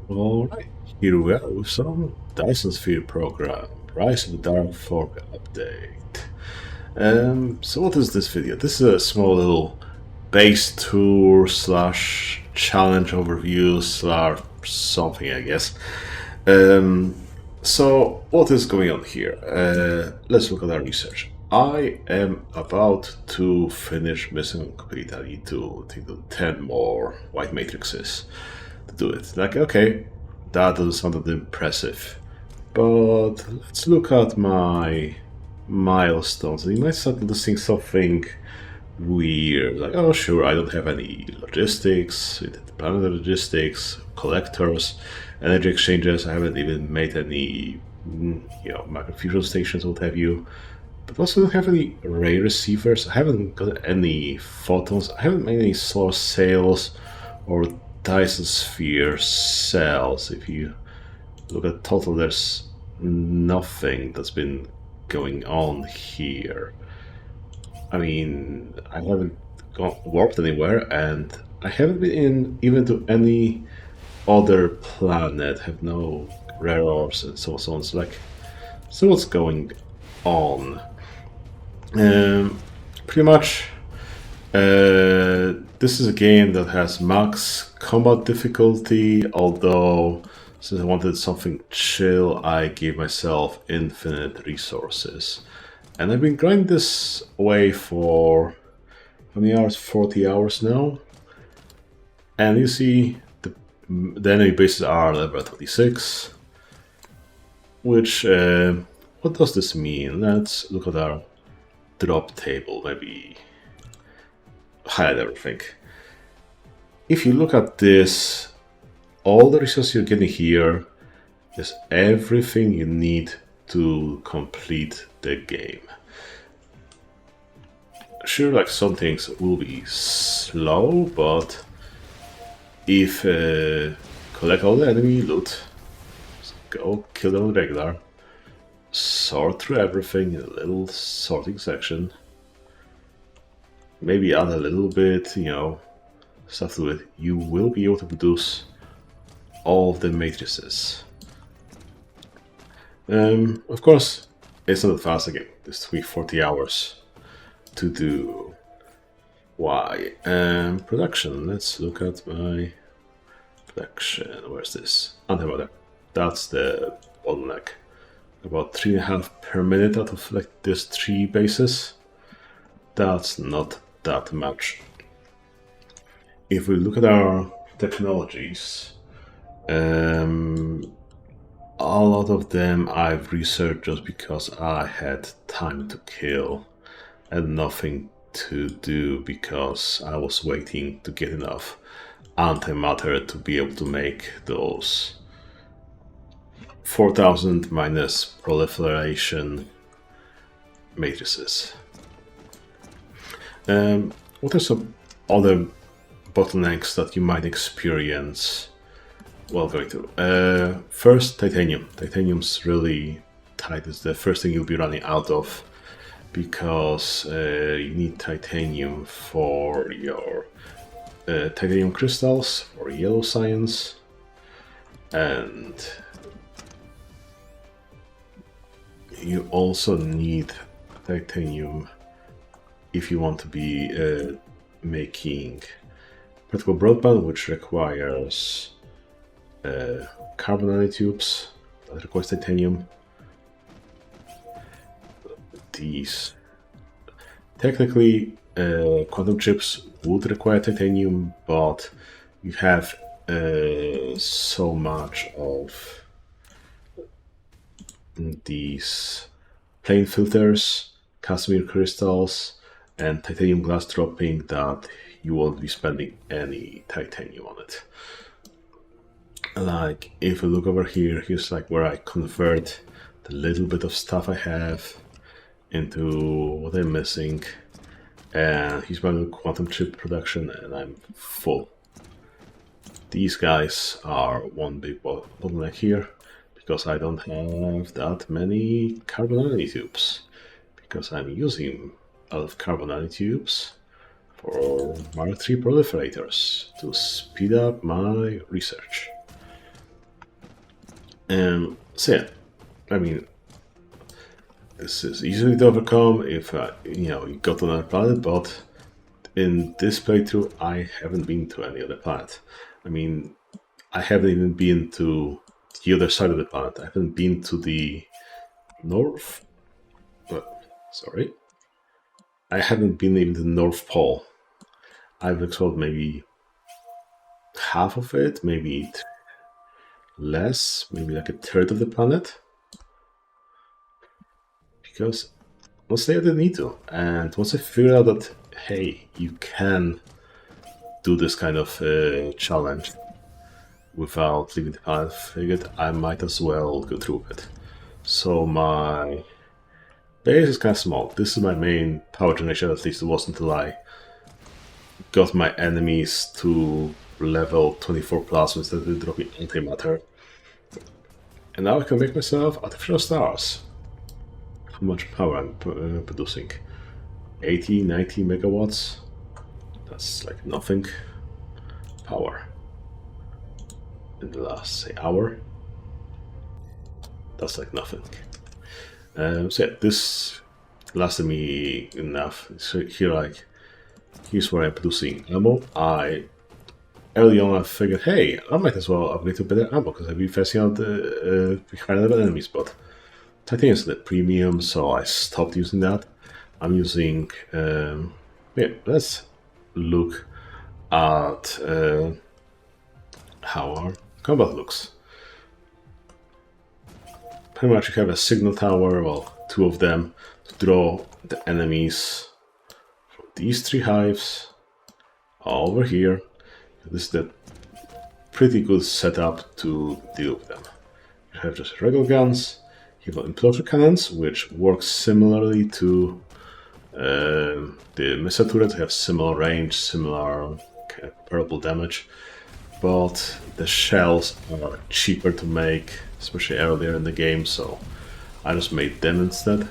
Alright, here we are with some Dyson Sphere Program Rise of the Dark Fork update. So what is this video? This is a small little base tour slash challenge overview slash something, I guess. So what is going on here? Let's look at our research. I am about to finish mission complete. I need to do 10 more white matrices to do it. Like, okay, that doesn't sound that impressive. But let's look at my milestones. You might start noticing something weird. Like, oh, sure, I don't have any logistics, planetary logistics, collectors, energy exchanges. I haven't even made any, macrofusion stations, what have you. But also don't have any ray receivers. I haven't got any photons. I haven't made any solar sails or Dyson Sphere cells. If you look at total, there's nothing that's been going on here. I mean, I haven't warped anywhere, and I haven't been even to any other planet. Have no rare orbs and so on. So what's going on? Pretty much, this is a game that has max combat difficulty, although since I wanted something chill, I gave myself infinite resources. And I've been grinding this away for how many hours? 40 hours now. And you see the enemy bases are level 26, which, what does this mean? Let's look at our drop table, maybe highlight everything. If you look at this, all the resources you're getting here is everything you need to complete the game. Sure, like some things will be slow, but if collect all the enemy loot, go kill them regular, sort through everything in a little sorting section, maybe add a little bit, stuff to it, you will be able to produce all of the matrices. Of course, it's not that fast again. This took me 40 hours to do. Why? Production. Let's look at my production. Where's this? Antimatter. That's the bottleneck. About 3.5 per minute out of like this 3 bases. That's not that much. If we look at our technologies, a lot of them I've researched just because I had time to kill and nothing to do because I was waiting to get enough antimatter to be able to make those 4000 minus proliferation matrices. What are some other bottlenecks that you might experience while going through? First, titanium. Titanium's really tight. It's the first thing you'll be running out of because you need titanium for your titanium crystals, for yellow science, and you also need titanium if you want to be making vertical broadband, which requires carbon nanotubes that requires titanium. These technically quantum chips would require titanium, but you have so much of these plane filters, Casimir crystals, and titanium glass dropping that you won't be spending any titanium on it. Like, if you look over here, here's like where I convert the little bit of stuff I have into what I'm missing, and here's my quantum chip production, and I'm full. These guys are one big bottleneck here, because I don't have that many carbon nanotubes, because I'm using a lot of carbon nanotubes for Mark III proliferators to speed up my research. So yeah, I mean, this is easily to overcome if you go to another planet, but in this playthrough, I haven't been to any other planet. I mean, I haven't even been to the other side of the planet. I haven't been to the north. Sorry. I haven't been even to the North Pole. I've explored maybe half of it, maybe less, maybe like a third of the planet. Because honestly, I didn't need to. And once I figured out that, hey, you can do this kind of challenge without leaving the planet, I figured I might as well go through it. So my base is kind of small. This is my main power generation, at least it was until I got my enemies to level 24 plus instead of dropping antimatter. And now I can make myself artificial stars. How much power I'm producing? 80, 90 megawatts? That's like nothing. Power. In the last, say, hour? That's like nothing. So yeah, this lasted me enough. So here, here's where I'm producing ammo. Early on I figured, hey, I might as well upgrade to better ammo because I've been facing out the higher level enemies, but titanium is the premium, so I stopped using that. I'm using, yeah, let's look at how our combat looks. Pretty much you have a signal tower, well, two of them, to draw the enemies from these three hives over here. This is the pretty good setup to deal with them. You have just regular guns, you have implosion cannons, which work similarly to the missile turrets. Have similar range, similar comparable damage, but the shells are cheaper to make, especially earlier in the game, so I just made them instead.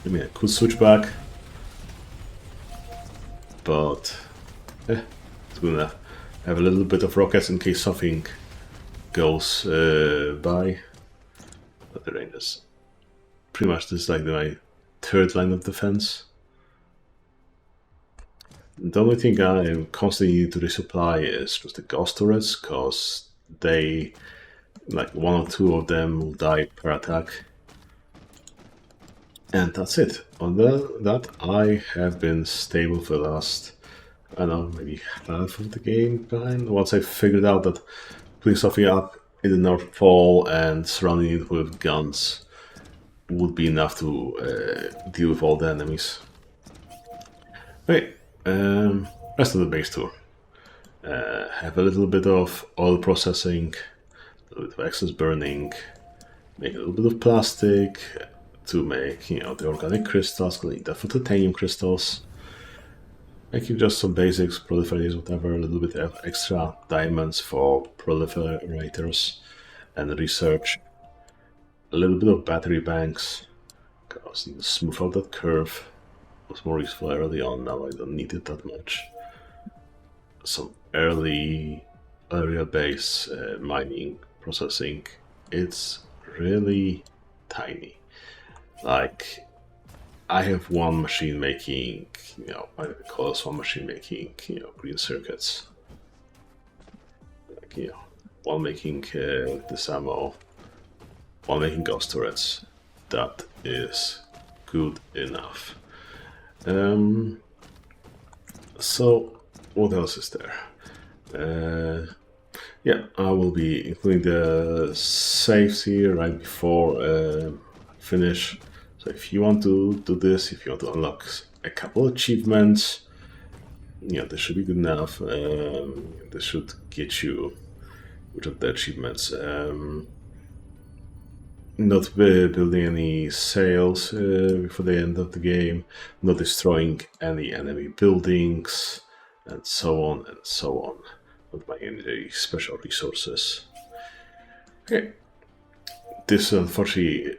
I mean, I could switch back, but it's good enough. I have a little bit of rockets in case something goes by, but the range is pretty much this is like my third line of defense. The only thing I constantly need to resupply is just the ghost turrets, because they, like one or two of them will die per attack. And that's it. On that, I have been stable for the last, I don't know, maybe half of the game behind. Once I figured out that putting something up in the North Pole and surrounding it with guns would be enough to deal with all the enemies. Okay, rest of the base tour. Have a little bit of oil processing, a little bit of excess burning, make a little bit of plastic to make, the organic crystals, because I need that for titanium crystals. Making just some basics, proliferators, whatever, a little bit of extra diamonds for proliferators and research. A little bit of battery banks, because I need to smooth out that curve. It was more useful early on, now I don't need it that much. Some early area base mining, processing, it's really tiny. Like, I have one machine making, I call this one machine making, green circuits. Like, one making this ammo, one making ghost turrets. That is good enough. So, what else is there? Yeah, I will be including the saves here right before I finish. So if you want to do this, if you want to unlock a couple achievements, this should be good enough. This should get you which of the achievements. Not building any sails before the end of the game, not destroying any enemy buildings, and so on and so on. Not buying any special resources. Okay, this unfortunately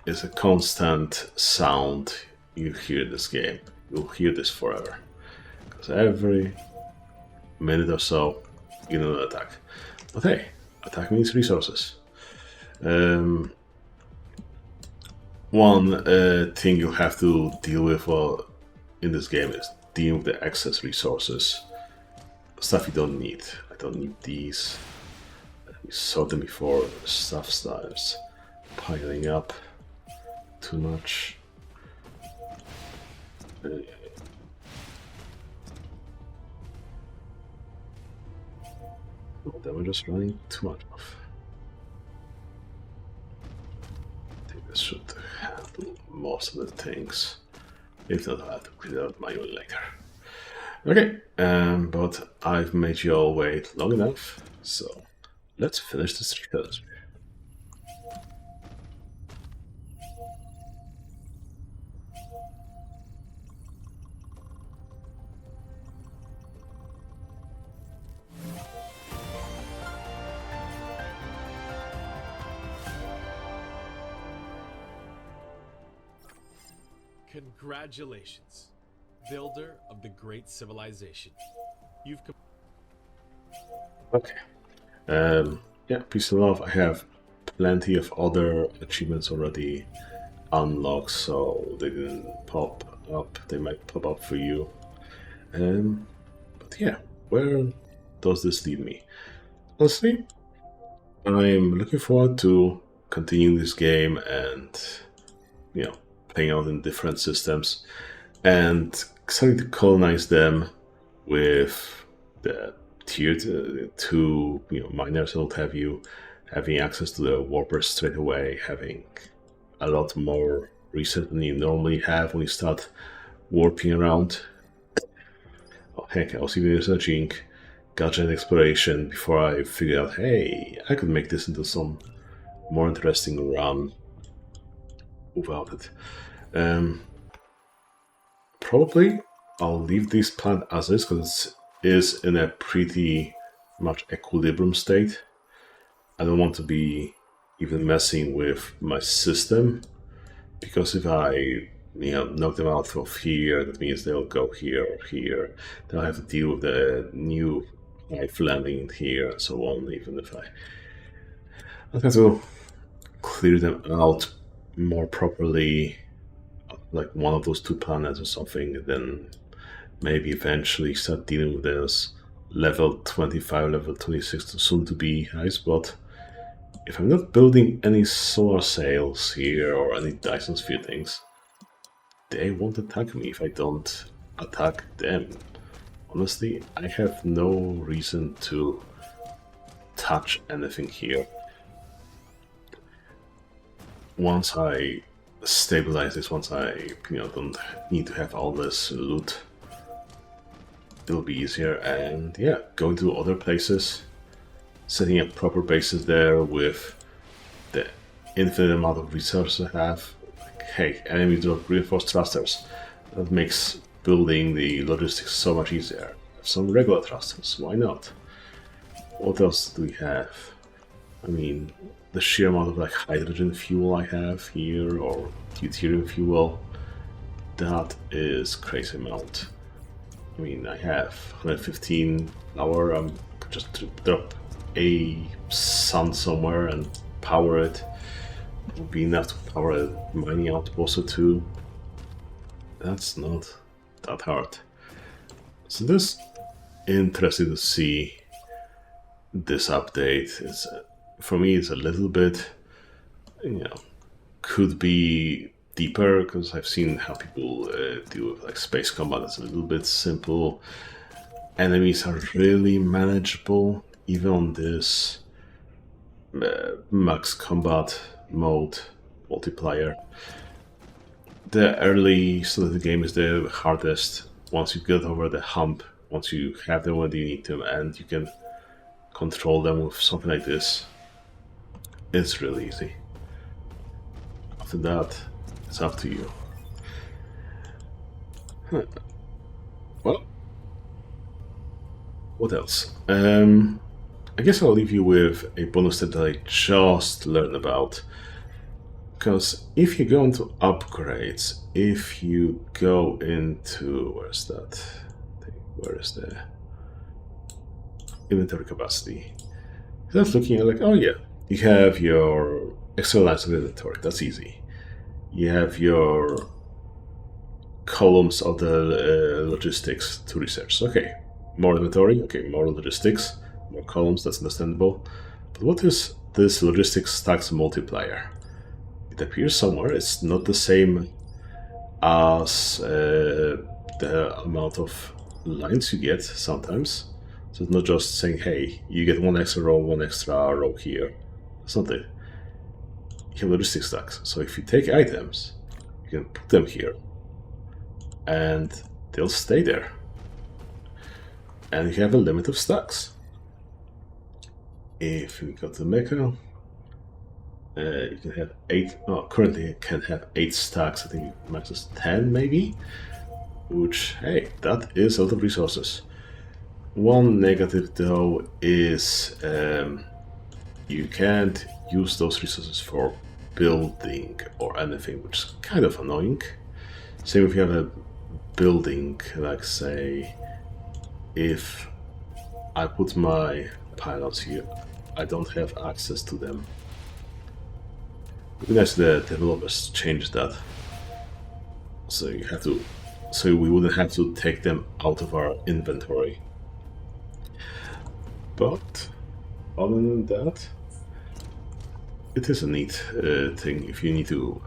is a constant sound you hear in this game. You'll hear this forever, because every minute or so you get an attack. But hey, attack means resources. One thing you have to deal with in this game is dealing with the excess resources. Stuff you don't need. I don't need these. We saw them before. Stuff starts piling up too much. Then we're just running too much off. I think this should handle most of the things. If not, I'll have to clear out manually later. Okay, but I've made you all wait long enough, so let's finish this research. Congratulations, builder of the great civilization. You've Okay. Yeah, peace and love. I have plenty of other achievements already unlocked, so they didn't pop up. They might pop up for you. But yeah, where does this lead me? Honestly, I'm looking forward to continuing this game and, playing out in different systems and starting to colonize them with the tier 2 miners and what have you, having access to the warpers straight away, having a lot more research than you normally have when you start warping around. Oh, heck, I was even researching gadget exploration before I figured out, hey, I could make this into some more interesting run without it. Probably I'll leave this plant as is because it is in a pretty much equilibrium state. I don't want to be even messing with my system, because if I knock them out of here, that means they'll go here or here. Then I'll have to deal with the new life landing here and so on, even if I'll have to clear them out more properly, like one of those two planets or something, then maybe eventually start dealing with this level 25, level 26 soon to be guys. But if I'm not building any solar sails here or any Dyson Sphere things, they won't attack me if I don't attack them. Honestly, I have no reason to touch anything here. Once I stabilize this, once I don't need to have all this loot, it'll be easier. And yeah, going to other places, setting up proper bases there with the infinite amount of resources I have. Like, hey, enemies drop reinforced thrusters. That makes building the logistics so much easier. Have some regular thrusters, why not? What else do we have? I mean, the sheer amount of like hydrogen fuel I have here, or deuterium fuel, that is crazy amount. I mean, I have 115 hour. Just to drop a sun somewhere and power it. It would be enough to power a mining outpost or two. That's not that hard. So this interesting to see this update. It's for me, it's a little bit, could be deeper, because I've seen how people deal with like space combat. It's a little bit simple. Enemies are really manageable, even on this max combat mode multiplier. The early start of the game is the hardest. Once you get over the hump, once you have them when you need them, and you can control them with something like this, it's really easy. After that, it's up to you. Well, what else? I guess I'll leave you with a bonus that I just learned about. Because if you go into upgrades, if you go into, where's that thing? Where is the inventory capacity? That's looking at like, oh yeah, You have your externalized inventory. That's easy. You have your columns of the logistics to research. Okay, more inventory. Okay, more logistics, more columns. That's understandable. But what is this logistics stacks multiplier? It appears somewhere. It's not the same as the amount of lines you get sometimes. So it's not just saying, hey, you get one extra row here. That's not it. You have logistic stacks. So if you take items, you can put them here and they'll stay there. And you have a limit of stacks. If we go to Mecha, you can have 8. Oh, currently you can have 8 stacks. I think max is 10 maybe. Which, hey, that is a lot of resources. One negative though is you can't use those resources for building or anything, which is kind of annoying. Same if you have a building, like say, if I put my pilots here, I don't have access to them. It'd be nice if the developers change that. So you have to, so we wouldn't have to take them out of our inventory. But other than that, it is a neat thing if you need to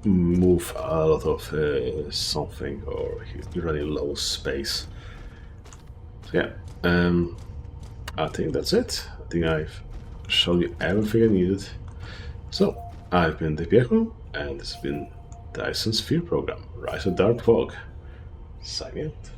move a lot of something or you're running low space. So yeah, I think that's it. I think I've shown you everything I needed. So I've been Viejo, and this has been Dyson Sphere Program Rise of Dark Fog. Signing out.